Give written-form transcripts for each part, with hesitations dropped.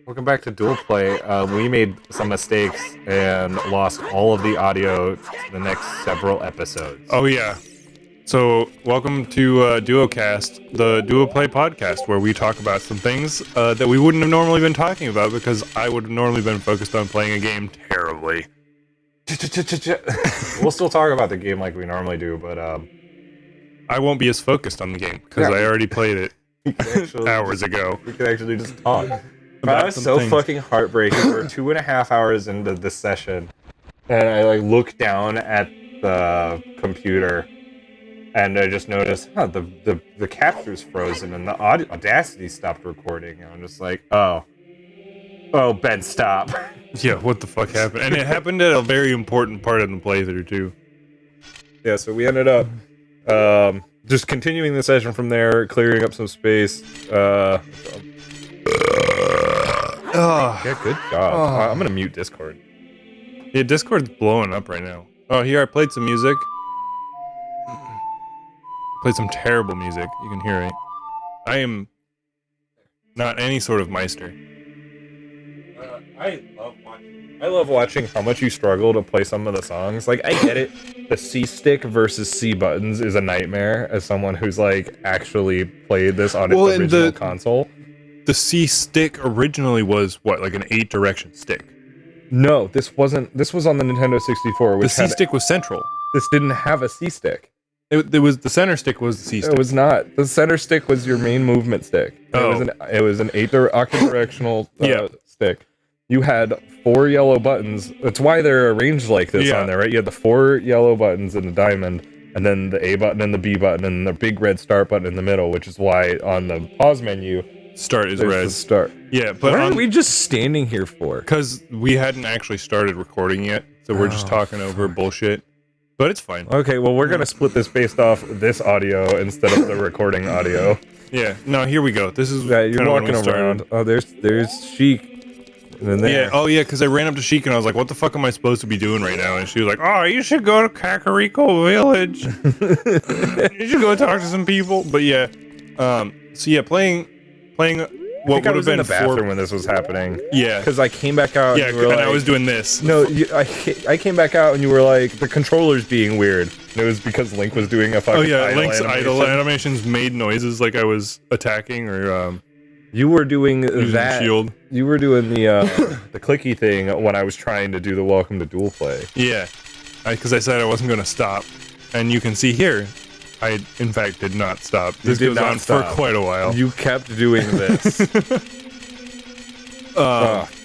Welcome back to DUOPlay. We made some mistakes and lost all of the audio to the next several episodes. Oh yeah. So welcome to DuoCast, the DuoPlay podcast, where we talk about some things that we wouldn't have normally been talking about because I would have normally been focused on playing a game terribly. We'll still talk about the game like we normally do, but I won't be as focused on the game because I already played it hours ago. We could actually just talk. That was so fucking heartbreaking. We're 2.5 hours into this session, and I look down at the computer, and I just noticed, the capture's frozen and the Audacity stopped recording. And I'm just like, oh, Ben, stop. Yeah, what the fuck happened? And it happened at a very important part of the playthrough too. Yeah, so we ended up just continuing the session from there, clearing up some space. Yeah, good job. I'm gonna mute Discord. Yeah, Discord's blowing up right now. Oh, here I played some music. Played some terrible music. You can hear it. I am not any sort of meister. I love watching how much you struggle to play some of the songs. Like, I get it. The C stick versus C buttons is a nightmare as someone who's actually played this on its original console. The C stick originally was what, like an 8-direction stick? No, this wasn't. This was on the Nintendo 64. Which the C stick was central. This didn't have a C stick. It was the center stick was the C stick. It was not. The center stick was your main movement stick. Oh. It was an octadirectional stick. You had 4 yellow buttons. That's why they're arranged like this on there, right? You had the 4 yellow buttons in the diamond, and then the A button and the B button, and the big red start button in the middle, which is why on the pause menu, start is red. Start. Yeah, but what are we just standing here for? Because we hadn't actually started recording yet, so we're just talking over bullshit. But it's fine. Okay, well, we're gonna split this based off this audio instead of the recording audio. Yeah. No, here we go. This is you're walking around. Oh, there's Sheik. And then there. Yeah. Oh, yeah. Because I ran up to Sheik and I was like, "What the fuck am I supposed to be doing right now?" And she was like, "Oh, you should go to Kakariko Village. You should go talk to some people." But yeah. So yeah, playing. What would have been in the bathroom when this was happening. Yeah, because I came back out. Yeah, and I was doing this. No, I came back out and you were like, the controller's being weird. And it was because Link was doing a fucking. Oh yeah, Link's idle animations made noises like I was attacking or. You were doing that. Shield. You were doing the the clicky thing when I was trying to do the welcome to DUOPlay. Yeah, because I said I wasn't going to stop, and you can see here. I, in fact, did not stop. This goes on for quite a while. You kept doing this.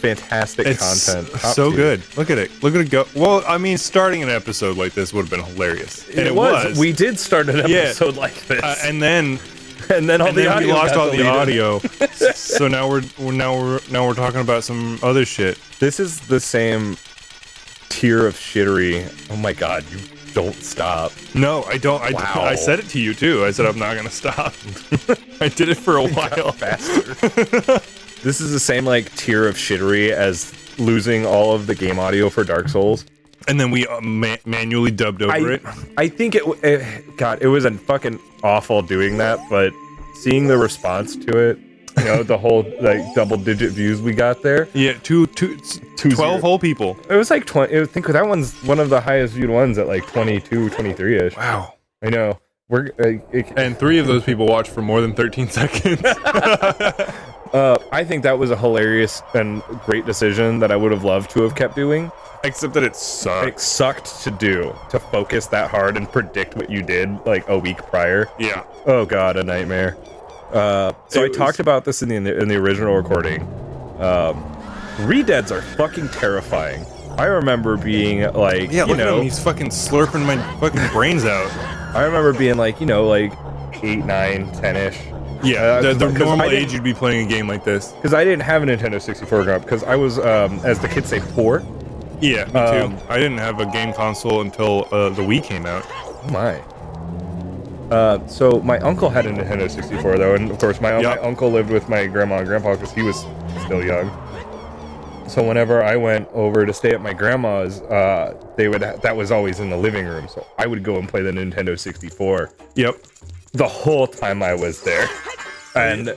Fantastic content. So good. Look at it. Look at it go. Well, I mean, starting an episode like this would have been hilarious. And it was. We did start an episode like this. And then all the audio we lost all the audio. So now we're talking about some other shit. This is the same tier of shittery. Oh my god, you don't stop. No, I don't. I said it to you too. I said I'm not gonna stop. I did it for a while. Faster. This is the same tier of shittery as losing all of the game audio for Dark Souls. And then we manually dubbed over it. I think it was a fucking awful doing that, but seeing the response to it, the whole double-digit views we got there. Yeah, 12 whole people. It was 20. I think that one's one of the highest viewed ones at 22, 23-ish. Wow. I know. And 3 of those people watched for more than 13 seconds. I think that was a hilarious and great decision that I would have loved to have kept doing. Except that it sucked. It sucked to focus that hard and predict what you did a week prior. Yeah. Oh god, a nightmare. So I talked about this in the original recording. Redeads are fucking terrifying. I remember being look at him, he's fucking slurping my fucking brains out. I remember being 8, 9, 10-ish. Yeah, the normal age you'd be playing a game like this. Because I didn't have a Nintendo 64 growing up, because I was, as the kids say, poor. Yeah, me too. I didn't have a game console until the Wii came out. Oh my. So my uncle had a Nintendo 64 though, and of course my uncle lived with my grandma and grandpa because he was still young. So whenever I went over to stay at my grandma's, that was always in the living room. So I would go and play the Nintendo 64. Yep. The whole time I was there, and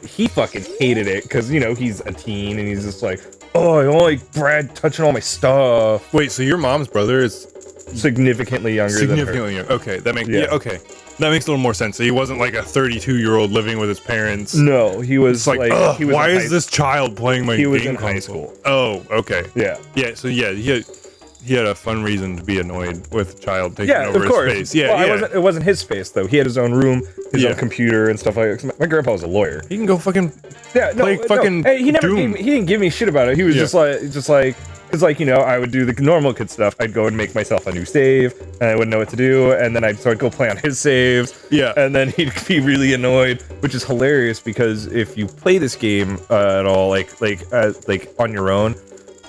he fucking hated it because he's a teen and he's just like, oh, I don't like Brad touching all my stuff. Wait, so your mom's brother is significantly younger significantly than her. Okay, that makes okay. That makes a little more sense. So he wasn't like a 32-year-old living with his parents. No, he was like he was why is this child playing my game He was in high console? school. Oh, okay. Yeah. Yeah, so he had a fun reason to be annoyed with a child taking Yeah, over of course. his space. Yeah, well, it wasn't his space though. He had his own room, his own computer and stuff like that. My grandpa was a lawyer. He can go fucking play fucking Hey, he Doom. he didn't give me shit about it. He was just like because I would do the normal kid stuff. I'd go and make myself a new save, and I wouldn't know what to do, and then I'd go play on his saves. Yeah. And then he'd be really annoyed, which is hilarious because if you play this game at all, like on your own,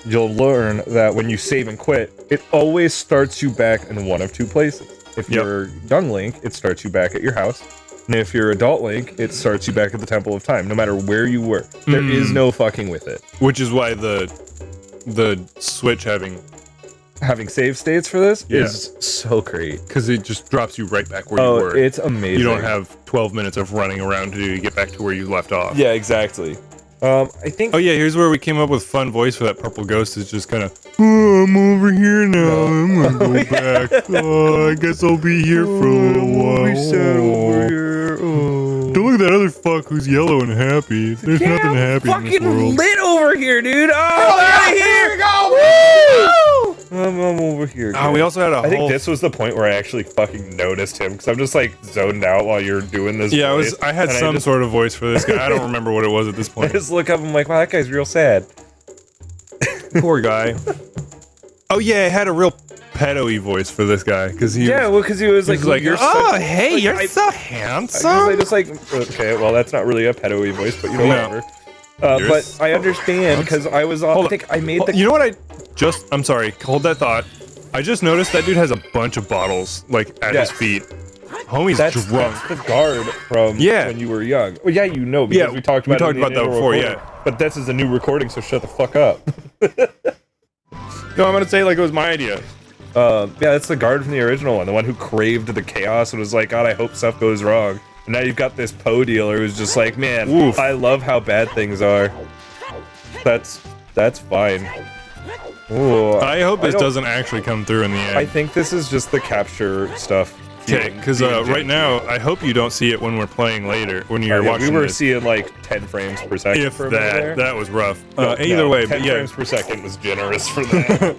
you'll learn that when you save and quit, it always starts you back in one of two places. If you're young Link, it starts you back at your house. And if you're adult Link, it starts you back at the Temple of Time, no matter where you were. There is no fucking with it. Which is why the Switch having save states for this is so great. Because it just drops you right back where you were. It's amazing. You don't have 12 minutes of running around to get back to where you left off. Yeah, exactly. I think... Oh yeah, here's where we came up with fun voice for that purple ghost. Is just kind of, oh, I'm over here now. I'm gonna go back. Oh, I guess I'll be here for a little while. Over here. Don't look at that other fuck who's yellow and happy. There's nothing happy in this world. Fucking lit over here, dude. Oh, out of here. We go. Woo! I'm over here. Oh, we also had I think this was the point where I actually fucking noticed him because I'm just like zoned out while you're doing this. Yeah, I had some sort of voice for this guy. I don't remember what it was at this point. I just look up and I'm like, wow, that guy's real sad. Poor guy. Oh yeah, I had a real pedo-y voice for this guy because he was like you're hey, like, you're so handsome. I just like, okay, well that's not really a pedo-y voice, but whatever. But I understand because I was all. I think I made the. You know what? I'm sorry. Hold that thought. I just noticed that dude has a bunch of bottles like at his feet. Homie's drunk. That's the guard from when you were young. Well, yeah, because we talked about that before. Recording. Yeah, but this is a new recording, so shut the fuck up. No, I'm gonna say like it was my idea. Yeah, that's the guard from the original one, the one who craved the chaos and was like, God, I hope stuff goes wrong. And now you've got this Poe dealer who's just like, man, I love how bad things are. That's fine. Ooh, I hope this doesn't actually come through in the end. I think this is just the capture stuff. Okay, because right now, I hope you don't see it when we're playing later, when you're watching We were this. seeing like 10 frames per second. If that was rough. No, either way, 10 frames per second was generous for that.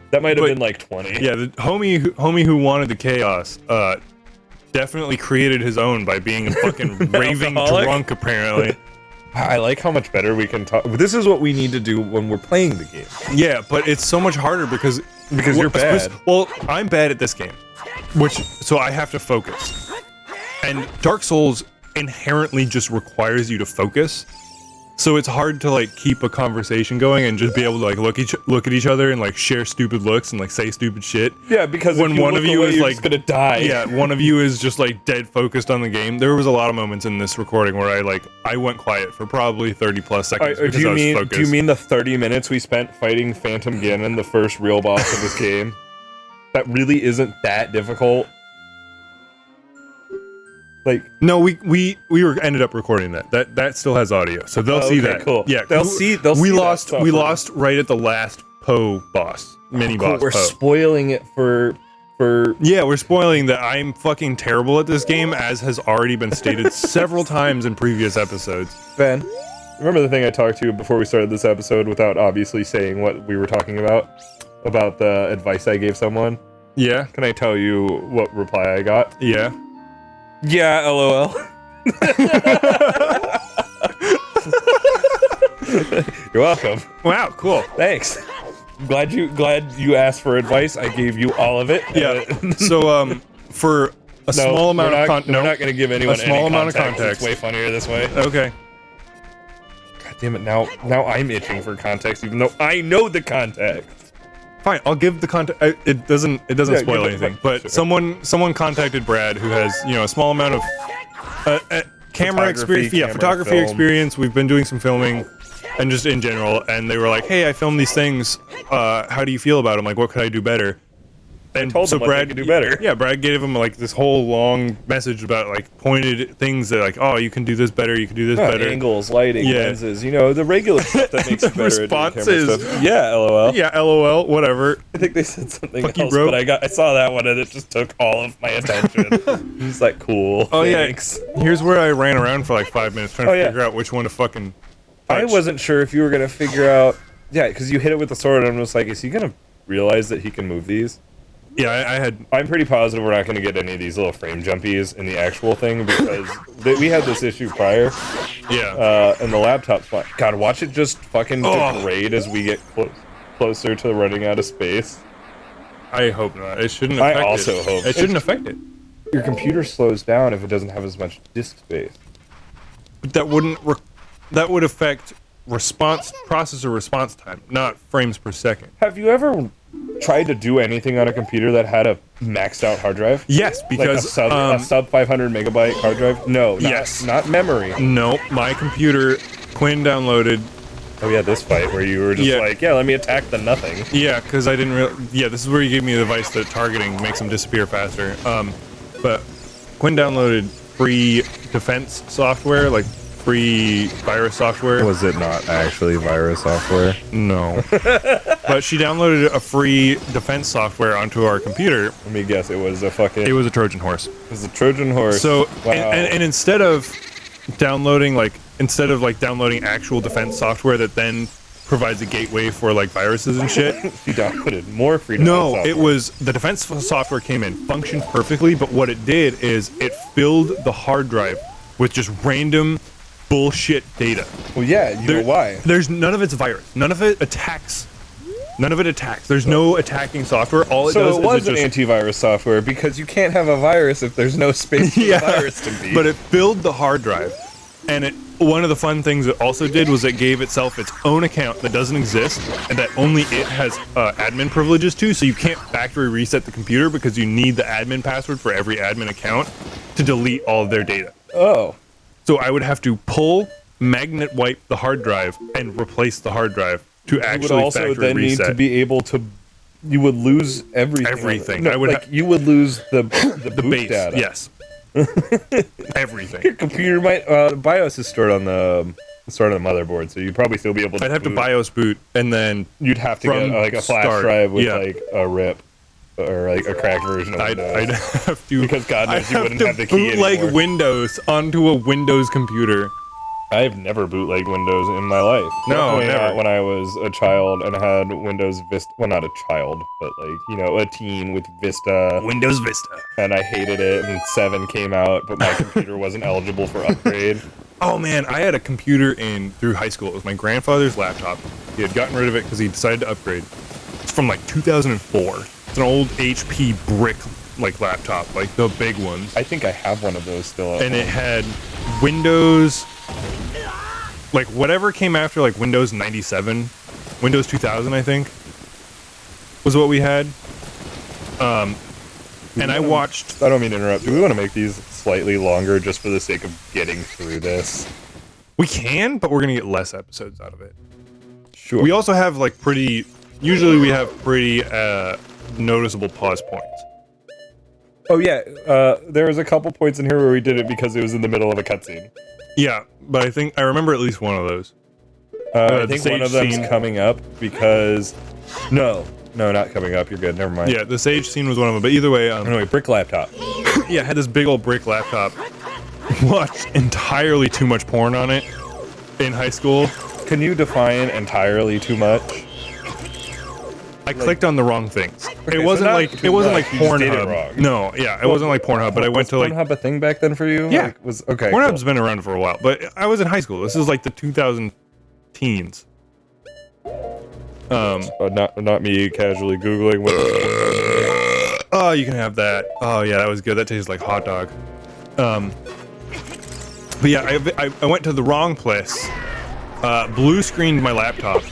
That might have been like 20. Yeah, the homie who wanted the chaos, definitely created his own by being a fucking raving drunk, apparently. I like how much better we can talk. This is what we need to do when we're playing the game. Yeah, but it's so much harder because you're bad. Well, I'm bad at this game, so I have to focus. And Dark Souls inherently just requires you to focus. So it's hard to like keep a conversation going and just be able to like look at each other and like share stupid looks and like say stupid shit. Yeah, because when one of you is like gonna die. Yeah, one of you is just like dead focused on the game. There was a lot of moments in this recording where I went quiet for probably 30 plus seconds because I was focused. Do you mean the 30 minutes we spent fighting Phantom Ganon, the first real boss of this game? That really isn't that difficult. Like no, we ended up recording that still has audio, so they'll see that. Cool. Yeah, they'll see. We lost right at the last Poe boss, mini boss. We're Poe. Spoiling it for. Yeah, we're spoiling that I'm fucking terrible at this game, as has already been stated several times in previous episodes. Ben, remember the thing I talked to you before we started this episode, without obviously saying what we were talking about the advice I gave someone? Yeah. Can I tell you what reply I got? Yeah. Yeah, LOL. You're welcome. Wow, cool. Thanks. Glad you asked for advice. I gave you all of it. Yeah. So for a small amount of context, we're not going to give anyone a small amount of It's context. way funnier this way. Okay. God damn it! Now I'm itching for context, even though I know the context. Fine, I'll give the context. It doesn't spoil anything. But sure. Someone contacted Brad, who has a small amount of camera experience. Yeah, photography experience. We've been doing some filming, and just in general. And they were like, "Hey, I filmed these things. How do you feel about them? Like, what could I do better?" And told so them what they could do better. Yeah, Brad gave him like this whole long message about like pointed things that like, oh, you can do this better, you can do this better. Angles, lighting, lenses, you know, the regular stuff that makes you better. Responses. At camera stuff. Yeah, LOL. Yeah, LOL, whatever. I think they said something Fuck you, else, bro. but I saw that one and it just took all of my attention. It's like, cool. Oh thanks. Yeah. Here's where I ran around for like 5 minutes trying to figure out which one to fucking touch. I wasn't sure if you were gonna figure out. Yeah, because you hit it with the sword, and I'm just like, is he gonna realize that he can move these? Yeah, I'm pretty positive we're not going to get any of these little frame jumpies in the actual thing because we had this issue prior. Yeah. And the laptop's fine. God, watch it just fucking degrade as we get closer to running out of space. I hope not. It shouldn't affect it. I also hope. It shouldn't affect it. Your computer slows down if it doesn't have as much disk space. But that would affect processor response time, not frames per second. Have you ever tried to do anything on a computer that had a maxed out hard drive? Yes, because like a sub 500 megabyte hard drive. No, not memory. No, my computer Quinn downloaded. Oh yeah, this fight where you were just like, yeah, let me attack the nothing. Yeah, because I didn't really. Yeah, this is where you gave me the advice that targeting makes them disappear faster. But Quinn downloaded free defense software, like free virus software. Was it not actually virus software? No. But she downloaded a free defense software onto our computer. Let me guess, it was a Trojan horse. It was a Trojan horse. So, wow. and instead of downloading actual defense software that then provides a gateway for like viruses and shit. She downloaded more free defense software. It was the defense software came in, functioned perfectly, but what it did is it filled the hard drive with just random bullshit data. Well, yeah, you know why? There's none of it's virus. None of it attacks. There's no attacking software. All it does is it was an antivirus software because you can't have a virus if there's no space for the virus to be. But it filled the hard drive, and one of the fun things it also did was it gave itself its own account that doesn't exist and that only it has admin privileges to, so you can't factory reset the computer because you need the admin password for every admin account to delete all of their data. Oh. So I would have to pull, magnet wipe the hard drive, and replace the hard drive to actually factory reset. You would also then need to be able to. You would lose everything. Everything. No, you would lose the boot base data. Yes. Everything. Your computer might. BIOS is stored on the motherboard, so you'd probably still be able to. I'd have to BIOS boot, and then you'd have to get like a flash drive with like a RIP. Or like a cracked version of Windows. I'd have to, because God knows you wouldn't have the key bootleg anymore. Windows onto a Windows computer. I've never bootlegged Windows in my life. No, never. Not when I was a child and had Windows Vista. Well, not a child, but like a teen with Vista. Windows Vista. And I hated it. And 7 came out, but my computer wasn't eligible for upgrade. Oh man, I had a computer through high school. It was my grandfather's laptop. He had gotten rid of it because he decided to upgrade. It's from like 2004. It's an old HP brick laptop, like the big ones. I think I have one of those still. And it had Windows, like whatever came after like Windows 97, Windows 2000, I think, was what we had. And I watched. I don't mean to interrupt. Do we want to make these slightly longer just for the sake of getting through this? We can, but we're gonna get less episodes out of it. Sure. We also have usually we have pretty noticeable pause points. Oh yeah, there was a couple points in here where we did it because it was in the middle of a cutscene. Yeah, but I think I remember at least one of those. I think one of them's coming up because no, not coming up. You're good. Never mind. Yeah, the Sage scene was one of them. But either way, anyway, brick laptop. Yeah, I had this big old brick laptop. Watched entirely too much porn on it in high school. Can you define entirely too much? I clicked on the wrong things. Okay, it wasn't like Pornhub. Pornhub. No, yeah, it wasn't like Pornhub, but I went to like Pornhub a thing back then for you? Yeah, was okay. Pornhub's been around for a while, but I was in high school. This is like the 2000 teens. Not me casually googling. Oh, you can have that. Oh yeah, that was good. That tastes like hot dog. But yeah, I went to the wrong place. Blue screened my laptop.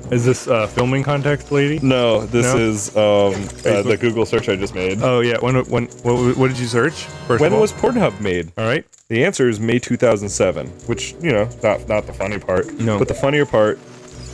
Is this filming context, lady? No, this is the Google search I just made. Oh yeah, what did you search? When was Pornhub made? All right. The answer is May 2007, which not the funny part. No. But the funnier part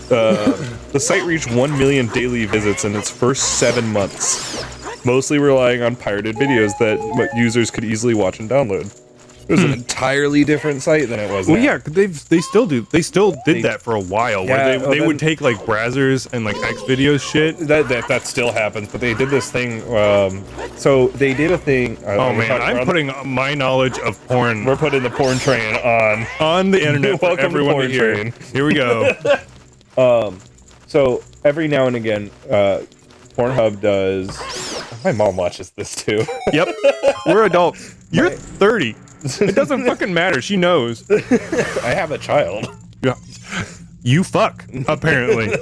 The site reached 1 million daily visits in its first 7 months, mostly relying on pirated videos that users could easily watch and download. It was an entirely different site than it was. Well, now. yeah, they still do. They still did that for a while. Yeah, where they would take like browsers and like X videos shit. That still happens, but they did this thing. So they did a thing. Oh man, I'm putting my knowledge of porn. We're putting the porn train on the internet for everyone to hear. Train. Here we go. So every now and again, Pornhub does. My mom watches this too. Yep, we're adults. You're 30. It doesn't fucking matter. She knows. I have a child. Yeah. You fuck, apparently.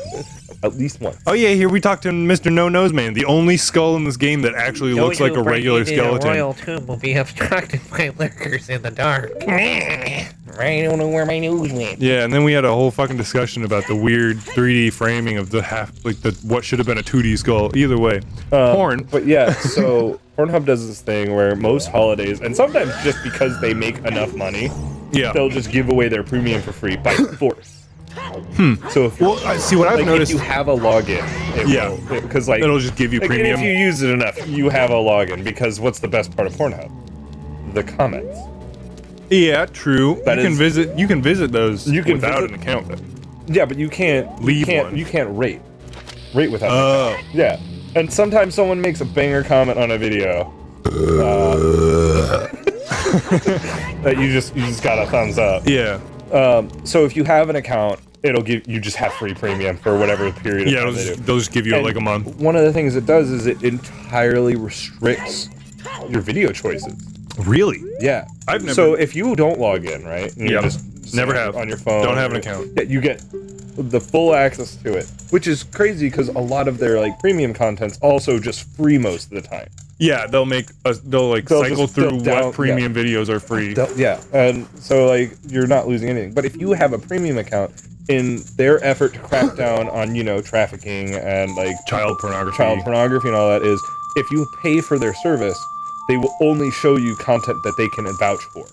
At least once. Oh yeah, here we talked to Mr. No Nose Man, the only skull in this game that actually looks like a regular skeleton. The royal tomb will be obstructed by lurkers in the dark. I don't know where my nose went. Yeah, and then we had a whole fucking discussion about the weird 3D framing of the what should have been a 2D skull. Either way, porn. But yeah, so Pornhub does this thing where most holidays, and sometimes just because they make enough money, yeah, they'll just give away their premium for free by force. So if I see what I've noticed. If you have a login, because like it'll just give you premium. If you use it enough, you have a login. Because what's the best part of Pornhub? The comments. Yeah, true. You can visit those without an account. Yeah, but you can't one. You can't rate without. Oh. Yeah, and sometimes someone makes a banger comment on a video. That you just got a thumbs up. Yeah. So if you have an account, it'll give you just have free premium for whatever period of time they'll just give you like a month. One of the things it does is it entirely restricts your video choices. Really? Yeah. I've never. So if you don't log in, right? And you just never have on your phone. Don't have an account. You get the full access to it, which is crazy because a lot of their like premium content's also just free most of the time. Yeah, they'll cycle through what premium videos are free. And so like you're not losing anything. But if you have a premium account, in their effort to crack down on trafficking and like child pornography and all that, is if you pay for their service, they will only show you content that they can vouch for.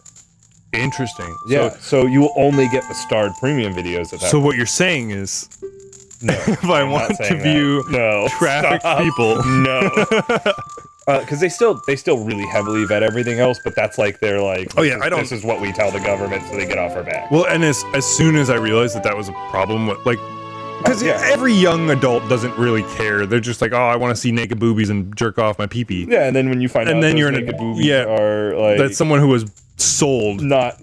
Interesting. Yeah. So you will only get the starred premium videos of that. So what you're saying is, no, if I want to view trafficked people, no. Because they still really heavily vet everything else, but that's like they're like, this is what we tell the government, so they get off our back. Well, and as soon as I realized that was a problem, because every young adult doesn't really care. They're just like, oh, I want to see naked boobies and jerk off my pee-pee. Yeah, and then when you find out then those naked boobies are like, that's someone who was sold, not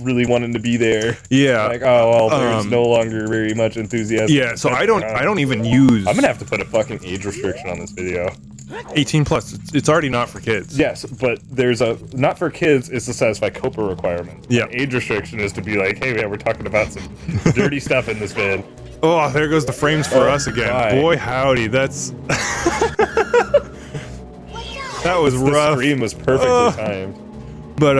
really wanting to be there. Yeah, like, oh well, there's no longer very much enthusiasm. Yeah, so I don't even use. I'm gonna have to put a fucking age restriction on this video. 18 plus. It's already not for kids. Yes, but there's a not for kids is to satisfy COPA requirements. Yeah, age restriction is to be like, hey man, we're talking about some dirty stuff in this vid. Oh, there goes the frames for us again. God. Boy, howdy, that's that was rough. The stream was perfectly timed. But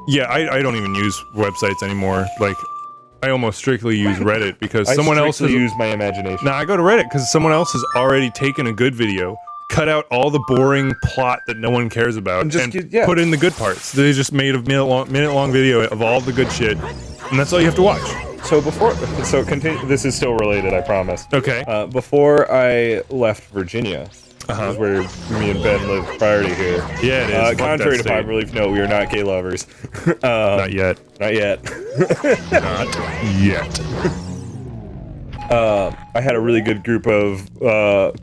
yeah, I don't even use websites anymore. Like, I almost strictly use Reddit because someone else has used my imagination. Nah, I go to Reddit because someone else has already taken a good video, cut out all the boring plot that no one cares about, and put in the good parts. They just made a minute-long video of all the good shit, and that's all you have to watch. So continue. This is still related, I promise. Okay. Before I left Virginia, this is where me and Ben lived prior to here. Yeah, it is. Contrary to popular belief, no, we are not gay lovers. Not yet. Not yet. Not yet. I had a really good group of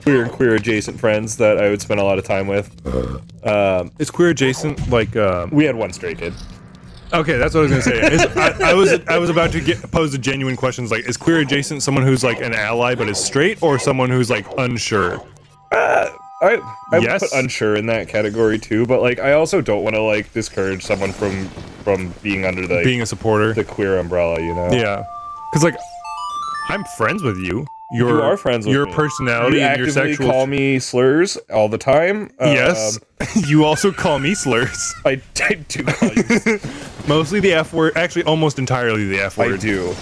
queer and queer adjacent friends that I would spend a lot of time with. Is queer adjacent like? We had one straight kid. Okay, that's what I was gonna say. I was about to pose a genuine questions like, is queer adjacent someone who's like an ally but is straight, or someone who's like unsure? I would put unsure in that category too, but like I also don't want to like discourage someone from being under the being a supporter, the queer umbrella, you know? Yeah, because like I'm friends with you. You are friends with your me. personality and your sexual. You call me slurs all the time. Yes, you also call me slurs. I do call you. Mostly the F word. Actually, almost entirely the F word. I do.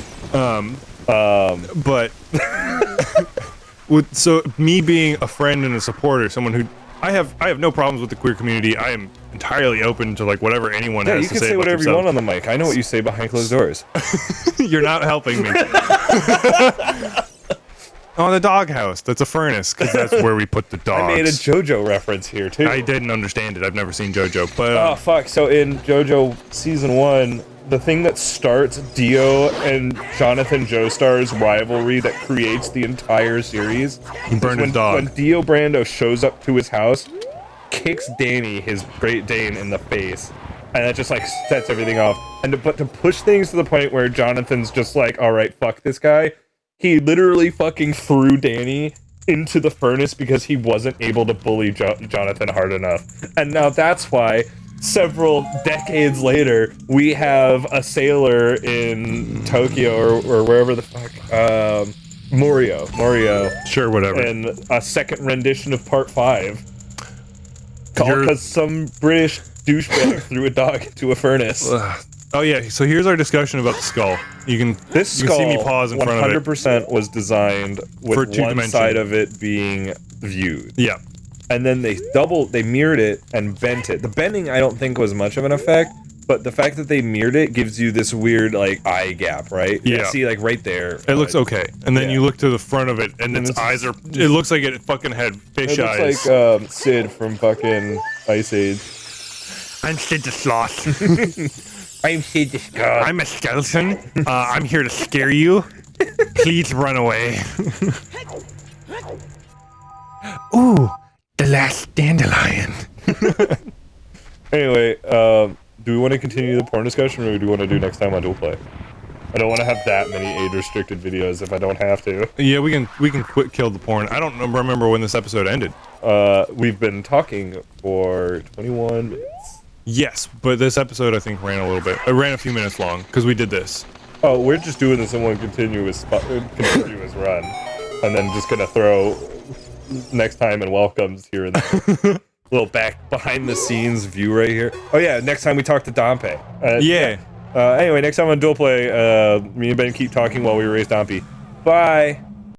But so me being a friend and a supporter, someone who I have no problems with the queer community. I am entirely open to like whatever anyone has you to can say say about whatever you themselves. want on the mic. I know what you say behind closed doors. You're not helping me. Oh, the doghouse. That's a furnace, because that's where we put the dogs. I made a JoJo reference here too. I didn't understand it. I've never seen JoJo, but Oh fuck! So in JoJo season 1, the thing that starts Dio and Jonathan Joestar's rivalry that creates the entire series, he burned his dog. when Dio Brando shows up to his house, kicks Danny, his Great Dane, in the face, and that just like sets everything off. But to push things to the point where Jonathan's just like, all right, fuck this guy. He literally fucking threw Danny into the furnace because he wasn't able to bully Jonathan hard enough. And now that's why, several decades later, we have a sailor in Tokyo or wherever the fuck, Morio. Sure, whatever. And a second rendition of Part 5. Because some British douchebag threw a dog into a furnace. Oh yeah, so here's our discussion about the skull. You can Skull, see me pause in front of it. 100% was designed with For two one dimension. side of it being viewed. Yeah. And then they mirrored it and bent it. The bending I don't think was much of an effect, but the fact that they mirrored it gives you this weird like eye gap, right? Yeah. See, like right there. It looks okay. And then yeah. you look to the front of it and its eyes are it looks like it fucking had fish It eyes. looks like Sid from fucking Ice Age. I'm Sid the Sloth. I'm Sid the Skull. I'm a skeleton. I'm here to scare you. Please run away. Ooh, the last dandelion. Anyway, do we want to continue the porn discussion, or do we want to do next time on DUOPlay? I don't want to have that many age-restricted videos if I don't have to. Yeah, we can quit kill the porn. I don't remember when this episode ended. We've been talking for 21 minutes. Yes, but this episode I think ran a little bit. It ran a few minutes long because we did this. Oh, we're just doing this in one continuous run, and then just gonna throw next time and welcomes here and there. Little behind the scenes view right here. Oh yeah, next time we talk to Dompe. Yeah. Anyway, next time on DUOPlay, me and Ben keep talking while we raise Dompe. Bye.